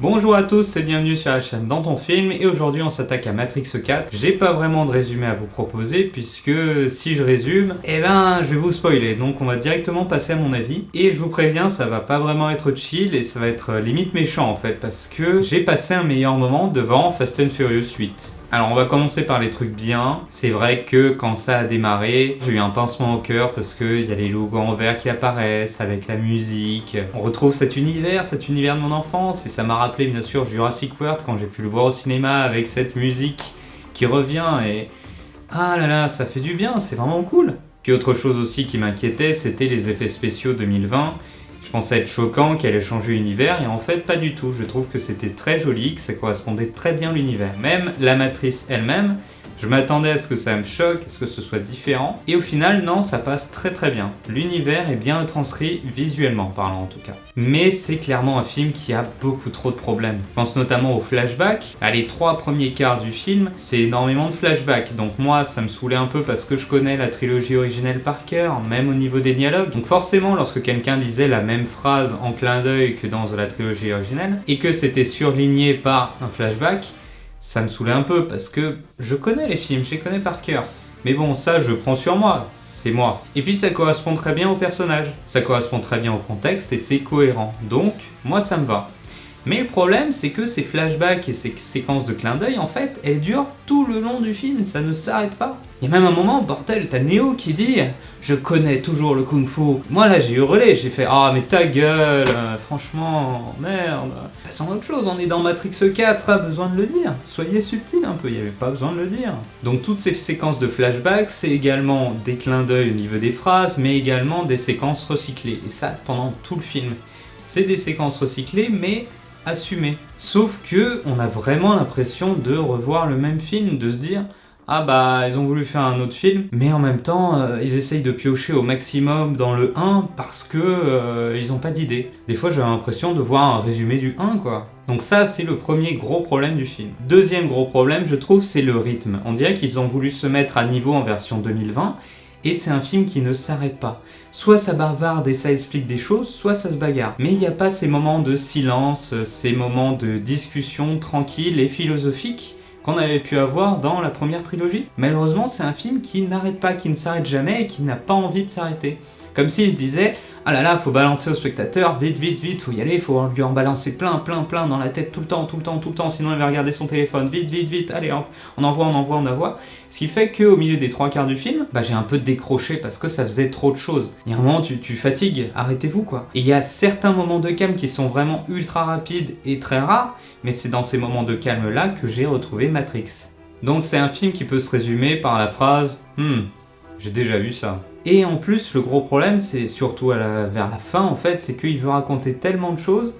Bonjour à tous et bienvenue sur la chaîne Dans ton film, et aujourd'hui on s'attaque à Matrix 4. J'ai pas vraiment de résumé à vous proposer puisque si je résume, je vais vous spoiler, donc on va directement passer à mon avis. Et je vous préviens, ça va pas vraiment être chill et ça va être limite méchant en fait, parce que j'ai passé un meilleur moment devant Fast and Furious 8. Alors on va commencer par les trucs bien. C'est vrai que quand ça a démarré, j'ai eu un pincement au cœur parce qu'il y a les logos en vert qui apparaissent avec la musique. On retrouve cet univers de mon enfance, et ça m'a rappelé bien sûr Jurassic World quand j'ai pu le voir au cinéma avec cette musique qui revient, et ah là là, ça fait du bien, c'est vraiment cool. Puis autre chose aussi qui m'inquiétait, c'était les effets spéciaux 2020. Je pensais être choquant, qu'elle ait changé l'univers, et en fait pas du tout. Je trouve que c'était très joli, que ça correspondait très bien à l'univers. Même la matrice elle-même, je m'attendais à ce que ça me choque, à ce que ce soit différent, et au final non, ça passe très très bien. L'univers est bien retranscrit visuellement parlant en tout cas. Mais c'est clairement un film qui a beaucoup trop de problèmes. Je pense notamment aux flashbacks. Les 3 premiers quarts du film, c'est énormément de flashbacks, donc moi ça me saoulait un peu parce que je connais la trilogie originelle par cœur, même au niveau des dialogues. Donc forcément, lorsque quelqu'un disait la même phrase en clin d'œil que dans la trilogie originelle, et que c'était surligné par un flashback, ça me saoulait un peu parce que je connais les films, je les connais par cœur. Mais bon, ça je prends sur moi, c'est moi. Et puis ça correspond très bien au personnage, ça correspond très bien au contexte et c'est cohérent. Donc, moi ça me va. Mais le problème, c'est que ces flashbacks et ces séquences de clin d'œil, en fait, elles durent tout le long du film, ça ne s'arrête pas. Il y a même un moment, bordel, t'as Neo qui dit « Je connais toujours le kung-fu ». Moi là, j'ai hurlé, j'ai fait « Ah mais ta gueule, franchement, merde ». Passons à autre chose, on est dans Matrix 4, pas besoin de le dire. Soyez subtil un peu, il n'y avait pas besoin de le dire. Donc toutes ces séquences de flashbacks, c'est également des clins d'œil au niveau des phrases, mais également des séquences recyclées. Et ça, pendant tout le film. C'est des séquences recyclées, mais assumé. Sauf que on a vraiment l'impression de revoir le même film, de se dire ah bah ils ont voulu faire un autre film, mais en même temps ils essayent de piocher au maximum dans le 1 parce que ils ont pas d'idée. Des fois j'ai l'impression de voir un résumé du 1 quoi. Donc ça c'est le premier gros problème du film. Deuxième gros problème je trouve, c'est le rythme. On dirait qu'ils ont voulu se mettre à niveau en version 2020, et c'est un film qui ne s'arrête pas. Soit ça bavarde et ça explique des choses, soit ça se bagarre. Mais il n'y a pas ces moments de silence, ces moments de discussion tranquille et philosophique qu'on avait pu avoir dans la première trilogie. Malheureusement, c'est un film qui n'arrête pas, qui ne s'arrête jamais et qui n'a pas envie de s'arrêter. Comme s'il se disait « Ah là là, faut balancer au spectateur, vite, vite, vite, faut y aller, faut lui en balancer plein dans la tête tout le temps, sinon il va regarder son téléphone, vite, vite, vite, allez hop, on envoie. » Ce qui fait qu'au milieu des 3 quarts du film, j'ai un peu décroché parce que ça faisait trop de choses. Il y a un moment, tu fatigues, arrêtez-vous quoi. Et il y a certains moments de calme qui sont vraiment ultra rapides et très rares, mais c'est dans ces moments de calme là que j'ai retrouvé Matrix. Donc c'est un film qui peut se résumer par la phrase « j'ai déjà vu ça ». Et en plus, le gros problème, c'est surtout vers la fin, en fait, c'est qu'il veut raconter tellement de choses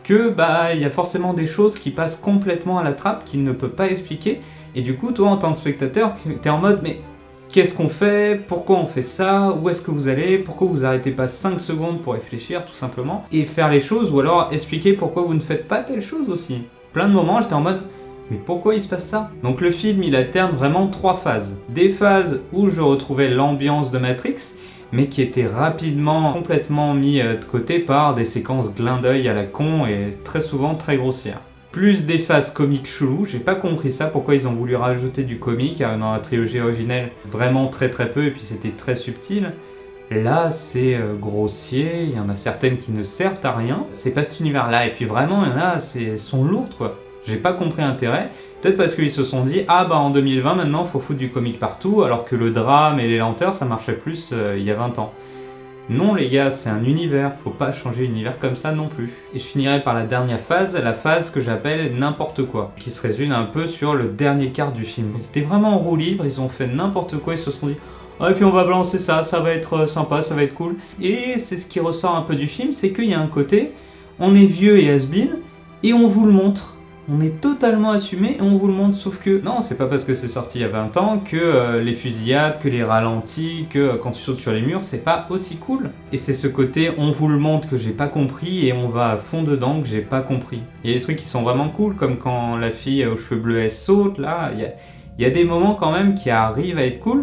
que, il y a forcément des choses qui passent complètement à la trappe, qu'il ne peut pas expliquer. Et du coup, toi, en tant que spectateur, t'es en mode, mais qu'est-ce qu'on fait? Pourquoi on fait ça? Où est-ce que vous allez? Pourquoi vous arrêtez pas 5 secondes pour réfléchir, tout simplement, et faire les choses, ou alors expliquer pourquoi vous ne faites pas telle chose aussi. Plein de moments, j'étais en mode... mais pourquoi il se passe ça? Donc le film, il alterne vraiment 3 phases. Des phases où je retrouvais l'ambiance de Matrix, mais qui était rapidement, complètement mis de côté par des séquences clin d'œil à la con et très souvent très grossières. Plus des phases comiques cheloues, j'ai pas compris ça, pourquoi ils ont voulu rajouter du comique, car dans la trilogie originelle, vraiment très peu, et puis c'était très subtil. Là, c'est grossier, il y en a certaines qui ne servent à rien, c'est pas cet univers-là, et puis vraiment, il y en a, sont lourdes quoi. J'ai pas compris l'intérêt, peut-être parce qu'ils se sont dit « Ah en 2020 maintenant faut foutre du comique partout » alors que le drame et les lenteurs ça marchait plus il y a 20 ans. Non les gars, c'est un univers, faut pas changer l'univers comme ça non plus. Et je finirai par la dernière phase, la phase que j'appelle n'importe quoi, qui se résume un peu sur le dernier quart du film. C'était vraiment en roue libre, ils ont fait n'importe quoi, ils se sont dit « Ah et puis on va balancer ça, ça va être sympa, ça va être cool ». Et c'est ce qui ressort un peu du film, c'est qu'il y a un côté, on est vieux et has-been, et on vous le montre. On est totalement assumé et on vous le montre, sauf que non, c'est pas parce que c'est sorti il y a 20 ans que les fusillades, que les ralentis, que quand tu sautes sur les murs, c'est pas aussi cool. Et c'est ce côté on vous le montre que j'ai pas compris et on va à fond dedans que j'ai pas compris. Il y a des trucs qui sont vraiment cool, comme quand la fille aux cheveux bleus elle saute, là, il y a des moments quand même qui arrivent à être cool,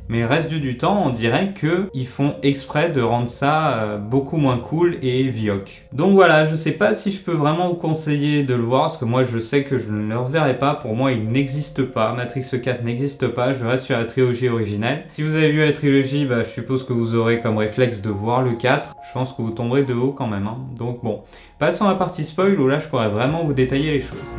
Mais le reste du temps, on dirait qu'ils font exprès de rendre ça beaucoup moins cool et vioque. Donc voilà, je sais pas si je peux vraiment vous conseiller de le voir, parce que moi je sais que je ne le reverrai pas. Pour moi, il n'existe pas. Matrix 4 n'existe pas. Je reste sur la trilogie originale. Si vous avez vu la trilogie, je suppose que vous aurez comme réflexe de voir le 4. Je pense que vous tomberez de haut quand même. Donc bon, passons à la partie spoil où là je pourrais vraiment vous détailler les choses.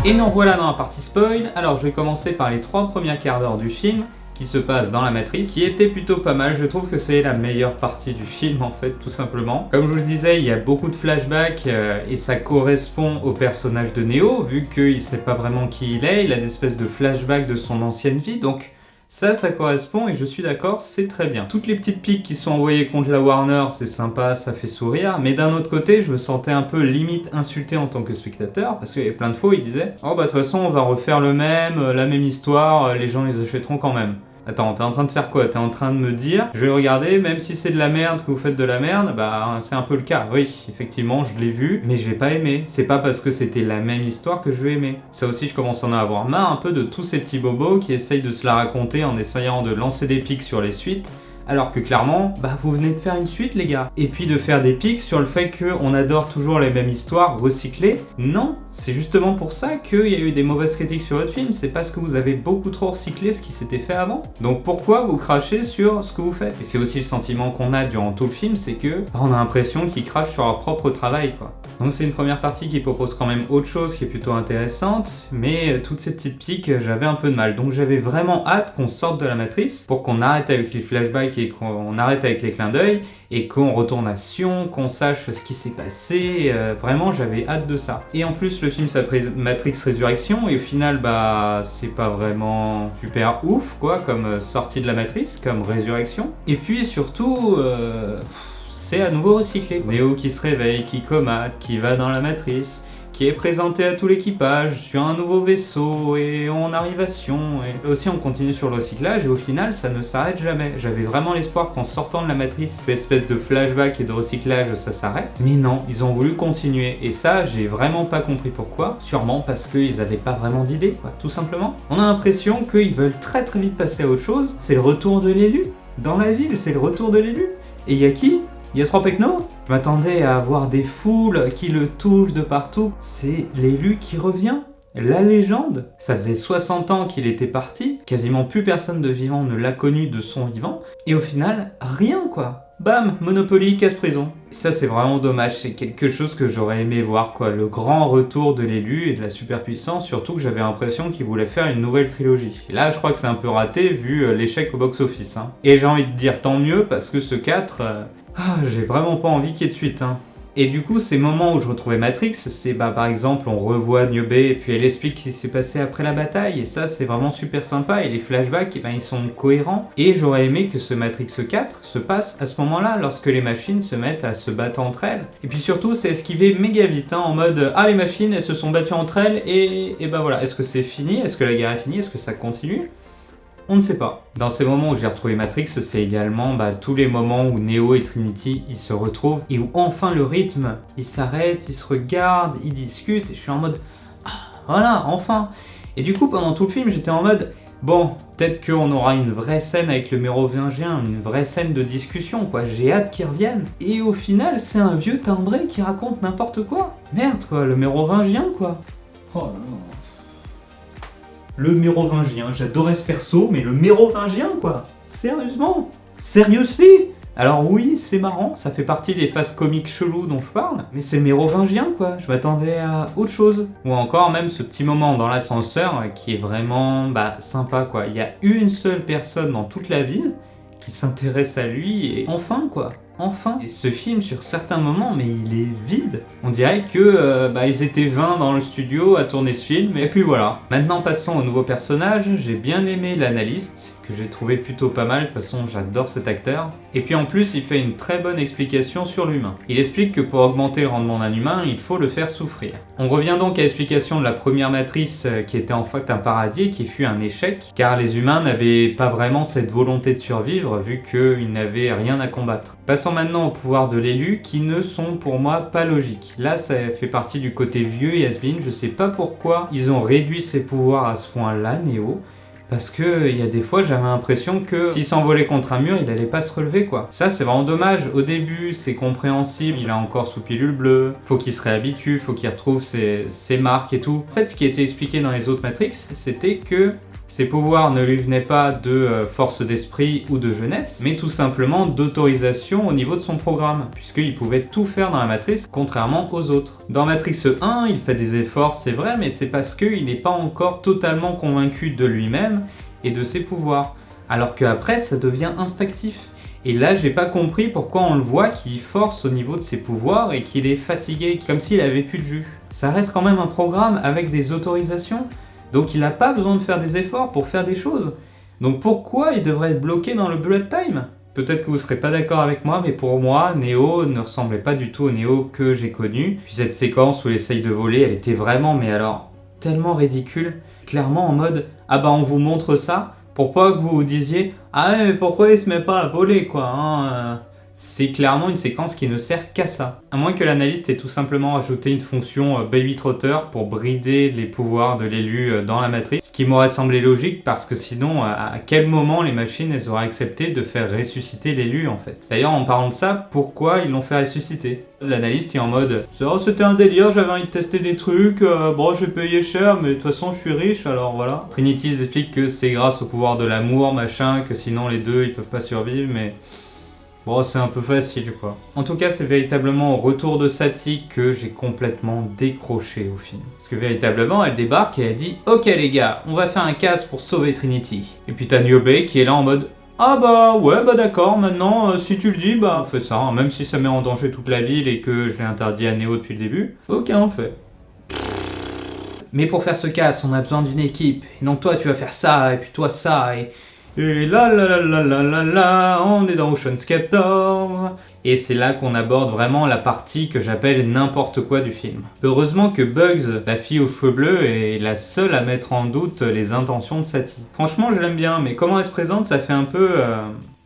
Et nous voilà dans la partie spoil. Alors je vais commencer par les 3 premiers quarts d'heure du film qui se passe dans la matrice, qui était plutôt pas mal. Je trouve que c'est la meilleure partie du film en fait, tout simplement. Comme je vous le disais, il y a beaucoup de flashbacks et ça correspond au personnage de Neo, vu qu'il sait pas vraiment qui il est, il a des espèces de flashbacks de son ancienne vie, donc ça correspond et je suis d'accord, c'est très bien. Toutes les petites piques qui sont envoyées contre la Warner, c'est sympa, ça fait sourire, mais d'un autre côté, je me sentais un peu limite insulté en tant que spectateur, parce qu'il y a plein de fois, ils disaient « Oh bah de toute façon, on va refaire la même histoire, les gens les achèteront quand même ». Attends, t'es en train de faire quoi? T'es en train de me dire, je vais regarder, même si c'est de la merde, que vous faites de la merde, c'est un peu le cas. Oui, effectivement, je l'ai vu, mais je vais pas aimé. C'est pas parce que c'était la même histoire que je vais aimer. Ça aussi, je commence à en avoir marre un peu de tous ces petits bobos qui essayent de se la raconter en essayant de lancer des pics sur les suites. Alors que clairement, vous venez de faire une suite les gars. Et puis de faire des pics sur le fait qu'on adore toujours les mêmes histoires recyclées. Non, c'est justement pour ça qu'il y a eu des mauvaises critiques sur votre film, c'est parce que vous avez beaucoup trop recyclé ce qui s'était fait avant. Donc pourquoi vous crachez sur ce que vous faites? Et c'est aussi le sentiment qu'on a durant tout le film, c'est que on a l'impression qu'ils crachent sur leur propre travail quoi. Donc c'est une première partie qui propose quand même autre chose qui est plutôt intéressante, mais toutes ces petites piques, j'avais un peu de mal. Donc j'avais vraiment hâte qu'on sorte de la matrice pour qu'on arrête avec les flashbacks et qu'on arrête avec les clins d'œil et qu'on retourne à Sion, qu'on sache ce qui s'est passé. Vraiment, j'avais hâte de ça. Et en plus, le film s'appelle Matrix Résurrection et au final, c'est pas vraiment super ouf, quoi, comme sortie de la matrice, comme résurrection. Et puis surtout, c'est à nouveau recyclé. Neo qui se réveille, qui comate, qui va dans la matrice, qui est présenté à tout l'équipage sur un nouveau vaisseau et on arrive à Sion. Et aussi on continue sur le recyclage et au final ça ne s'arrête jamais. J'avais vraiment l'espoir qu'en sortant de la matrice, l'espèce de flashback et de recyclage ça s'arrête. Mais non, ils ont voulu continuer et ça j'ai vraiment pas compris pourquoi. Sûrement parce qu'ils avaient pas vraiment d'idée quoi, tout simplement. On a l'impression qu'ils veulent très très vite passer à autre chose. C'est le retour de l'élu. Dans la ville, c'est le retour de l'élu. Et il y a qui? Il y a 3 pecnos? Je m'attendais à avoir des foules qui le touchent de partout. C'est l'élu qui revient. La légende. Ça faisait 60 ans qu'il était parti. Quasiment plus personne de vivant ne l'a connu de son vivant. Et au final, rien quoi. Bam, Monopoly, casse-prison. Ça c'est vraiment dommage, c'est quelque chose que j'aurais aimé voir quoi, le grand retour de l'élu et de la superpuissance, surtout que j'avais l'impression qu'il voulait faire une nouvelle trilogie. Et là je crois que c'est un peu raté vu l'échec au box-office. Et j'ai envie de dire tant mieux parce que ce 4, j'ai vraiment pas envie qu'il y ait de suite. Et du coup, ces moments où je retrouvais Matrix, c'est par exemple, on revoit Niobe et puis elle explique ce qui s'est passé après la bataille, et ça c'est vraiment super sympa, et les flashbacks, ils sont cohérents, et j'aurais aimé que ce Matrix 4 se passe à ce moment-là, lorsque les machines se mettent à se battre entre elles. Et puis surtout, c'est esquivé méga vite, en mode, les machines, elles se sont battues entre elles, et voilà, est-ce que c'est fini? Est-ce que la guerre est finie? Est-ce que ça continue? On ne sait pas. Dans ces moments où j'ai retrouvé Matrix, c'est également tous les moments où Neo et Trinity ils se retrouvent et où enfin le rythme, ils s'arrêtent, ils se regardent, ils discutent. Et je suis en mode voilà, enfin. Et du coup, pendant tout le film, j'étais en mode bon, peut-être qu'on aura une vraie scène avec le mérovingien, une vraie scène de discussion, quoi. J'ai hâte qu'ils reviennent. Et au final, c'est un vieux timbré qui raconte n'importe quoi. Merde, quoi, le mérovingien, quoi. Oh là là. Le mérovingien, j'adorais ce perso, mais le mérovingien quoi. Sérieusement? Seriously? Alors oui, c'est marrant, ça fait partie des phases comiques cheloues dont je parle, mais c'est mérovingien quoi, je m'attendais à autre chose. Ou encore même ce petit moment dans l'ascenseur qui est vraiment sympa quoi. Il y a une seule personne dans toute la ville qui s'intéresse à lui et enfin quoi. Enfin. Et ce film, sur certains moments, mais il est vide. On dirait que ils étaient 20 dans le studio à tourner ce film, et puis voilà. Maintenant, passons au nouveau personnage. J'ai bien aimé l'analyste, que j'ai trouvé plutôt pas mal. De toute façon, j'adore cet acteur. Et puis en plus, il fait une très bonne explication sur l'humain. Il explique que pour augmenter le rendement d'un humain, il faut le faire souffrir. On revient donc à l'explication de la première matrice, qui était en fait un paradis et qui fut un échec, car les humains n'avaient pas vraiment cette volonté de survivre, vu qu'ils n'avaient rien à combattre. Passons Passons maintenant au pouvoir de l'élu qui ne sont pour moi pas logiques. Là, ça fait partie du côté vieux et has-been. Je sais pas pourquoi ils ont réduit ses pouvoirs à ce point-là, Neo. Parce que il y a des fois, j'avais l'impression que s'il s'envolait contre un mur, il allait pas se relever, quoi. Ça, c'est vraiment dommage. Au début, c'est compréhensible. Il a encore sous pilule bleue. Faut qu'il se réhabitue. Faut qu'il retrouve ses marques et tout. En fait, ce qui était expliqué dans les autres Matrix, c'était que ses pouvoirs ne lui venaient pas de force d'esprit ou de jeunesse, mais tout simplement d'autorisation au niveau de son programme, puisqu'il pouvait tout faire dans la matrice, contrairement aux autres. Dans Matrix 1, il fait des efforts, c'est vrai, mais c'est parce qu'il n'est pas encore totalement convaincu de lui-même et de ses pouvoirs. Alors qu'après, ça devient instinctif. Et là, j'ai pas compris pourquoi on le voit qu'il force au niveau de ses pouvoirs et qu'il est fatigué, comme s'il avait plus de jus. Ça reste quand même un programme avec des autorisations. Donc il n'a pas besoin de faire des efforts pour faire des choses. Donc pourquoi il devrait être bloqué dans le bullet time ? Peut-être que vous ne serez pas d'accord avec moi, mais pour moi, Neo ne ressemblait pas du tout au Neo que j'ai connu. Puis cette séquence où il essaye de voler, elle était vraiment, mais alors, tellement ridicule. Clairement en mode, ah bah on vous montre ça, pour pas que vous vous disiez, ah ouais mais pourquoi il se met pas à voler quoi hein C'est clairement une séquence qui ne sert qu'à ça. À moins que l'analyste ait tout simplement ajouté une fonction Baby Trotter pour brider les pouvoirs de l'élu dans la matrice, ce qui m'aurait semblé logique parce que sinon, à quel moment les machines elles auraient accepté de faire ressusciter l'élu en fait. D'ailleurs, en parlant de ça, pourquoi ils l'ont fait ressusciter ? L'analyste est en mode oh, c'était un délire, j'avais envie de tester des trucs, bon j'ai payé cher, mais de toute façon je suis riche, alors voilà. Trinity explique que c'est grâce au pouvoir de l'amour, machin, que sinon les deux ils peuvent pas survivre, mais... Bon, c'est un peu facile, quoi. En tout cas, c'est véritablement au retour de Sati que j'ai complètement décroché au film. Parce que véritablement, elle débarque et elle dit « Ok les gars, on va faire un casse pour sauver Trinity. » Et puis t'as Niobe qui est là en mode « Ah bah ouais, bah d'accord, maintenant, si tu le dis, bah on fait ça, hein, même si ça met en danger toute la ville et que je l'ai interdit à Neo depuis le début. Ok, on fait. » Mais pour faire ce casse, on a besoin d'une équipe. Et donc toi, tu vas faire ça, et puis toi ça, Et là, on est dans Ocean's 14. Et c'est là qu'on aborde vraiment la partie que j'appelle n'importe quoi du film. Heureusement que Bugs, la fille aux cheveux bleus, est la seule à mettre en doute les intentions de Sati. Franchement, je l'aime bien, mais comment elle se présente, ça fait un peu...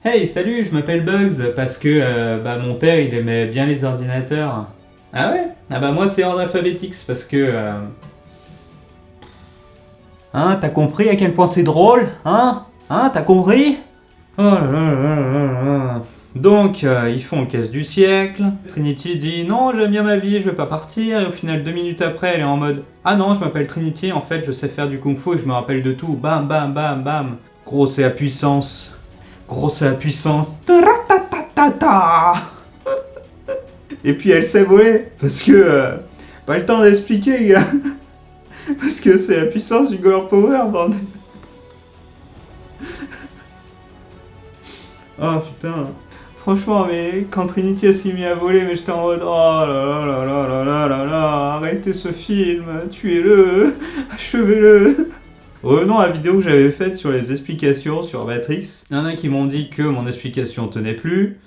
Hey, salut, je m'appelle Bugs, parce que mon père, il aimait bien les ordinateurs. Ah ouais ? Ah bah moi, c'est ordre alphabétique, parce que... Hein, t'as compris à quel point c'est drôle ? Hein, t'as compris ? Oh là là là là là. Donc, ils font le casse du siècle. Trinity dit « Non, j'aime bien ma vie, je vais pas partir. » Et au final, 2 minutes après, elle est en mode « Ah non, je m'appelle Trinity, en fait, je sais faire du kung-fu et je me rappelle de tout. Bam, bam, bam, bam. » Gros, c'est la puissance. Gros, c'est la puissance. Ta-ra-ta-ta-ta-ta. Et puis, elle sait voler. Parce que... pas le temps d'expliquer, gars. Parce que c'est la puissance du Girl Power, bordel. Oh putain. Franchement, mais quand Trinity s'est mis à voler, mais j'étais en mode oh là là là là là là là là, arrêtez ce film, tuez-le, achevez-le. Revenons à la vidéo que j'avais faite sur les explications sur Matrix. Il y en a qui m'ont dit que mon explication tenait plus.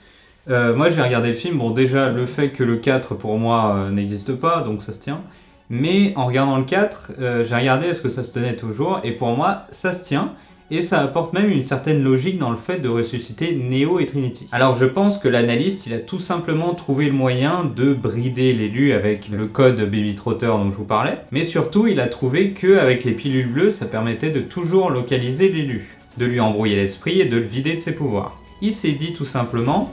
Moi j'ai regardé le film, bon déjà le fait que le 4 pour moi n'existe pas, donc ça se tient. Mais en regardant le 4, j'ai regardé est-ce que ça se tenait toujours, et pour moi ça se tient. Et ça apporte même une certaine logique dans le fait de ressusciter Neo et Trinity. Alors je pense que l'analyste, il a tout simplement trouvé le moyen de brider l'élu avec le code Baby Trotter dont je vous parlais. Mais surtout, il a trouvé qu'avec les pilules bleues, ça permettait de toujours localiser l'élu, de lui embrouiller l'esprit et de le vider de ses pouvoirs. Il s'est dit tout simplement...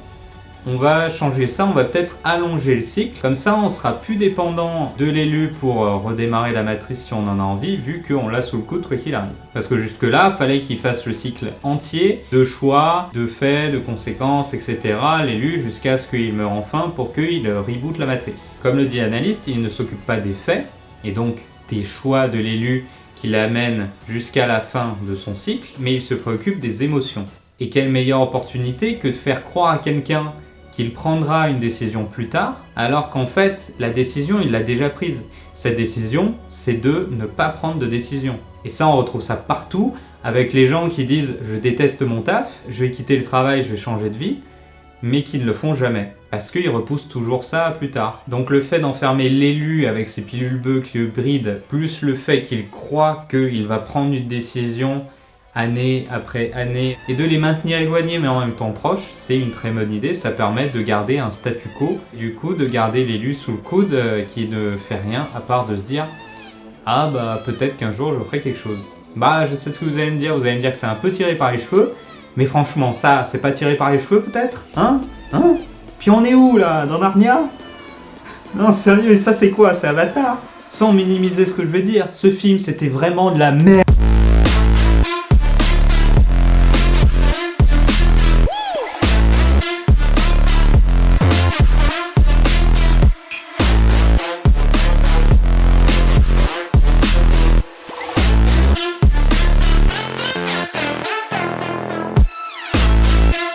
On va changer ça, on va peut-être allonger le cycle. Comme ça, on sera plus dépendant de l'élu pour redémarrer la matrice si on en a envie, vu qu'on l'a sous le coude quoi qu'il arrive. Parce que jusque-là, fallait qu'il fasse le cycle entier de choix, de faits, de conséquences, etc. L'élu jusqu'à ce qu'il meure enfin pour qu'il reboot la matrice. Comme le dit l'analyste, il ne s'occupe pas des faits, et donc des choix de l'élu qui l'amènent jusqu'à la fin de son cycle, mais il se préoccupe des émotions. Et quelle meilleure opportunité que de faire croire à quelqu'un qu'il prendra une décision plus tard, alors qu'en fait, la décision, il l'a déjà prise. Cette décision, c'est de ne pas prendre de décision. Et ça, on retrouve ça partout, avec les gens qui disent « je déteste mon taf, je vais quitter le travail, je vais changer de vie », mais qui ne le font jamais, parce qu'ils repoussent toujours ça à plus tard. Donc le fait d'enfermer l'élu avec ses pilules bleues qui le brident, plus le fait qu'il croit qu'il va prendre une décision année après année et de les maintenir éloignés mais en même temps proches, c'est une très bonne idée. Ça permet de garder un statu quo, du coup de garder l'élu sous le coude qui ne fait rien à part de se dire ah bah peut-être qu'un jour je ferai quelque chose. Bah je sais ce que vous allez me dire que c'est un peu tiré par les cheveux, mais franchement ça c'est pas tiré par les cheveux peut-être, hein? Puis on est où là? Dans Narnia? Non sérieux, ça c'est quoi? C'est Avatar? Sans minimiser ce que je veux dire, ce film c'était vraiment de la merde.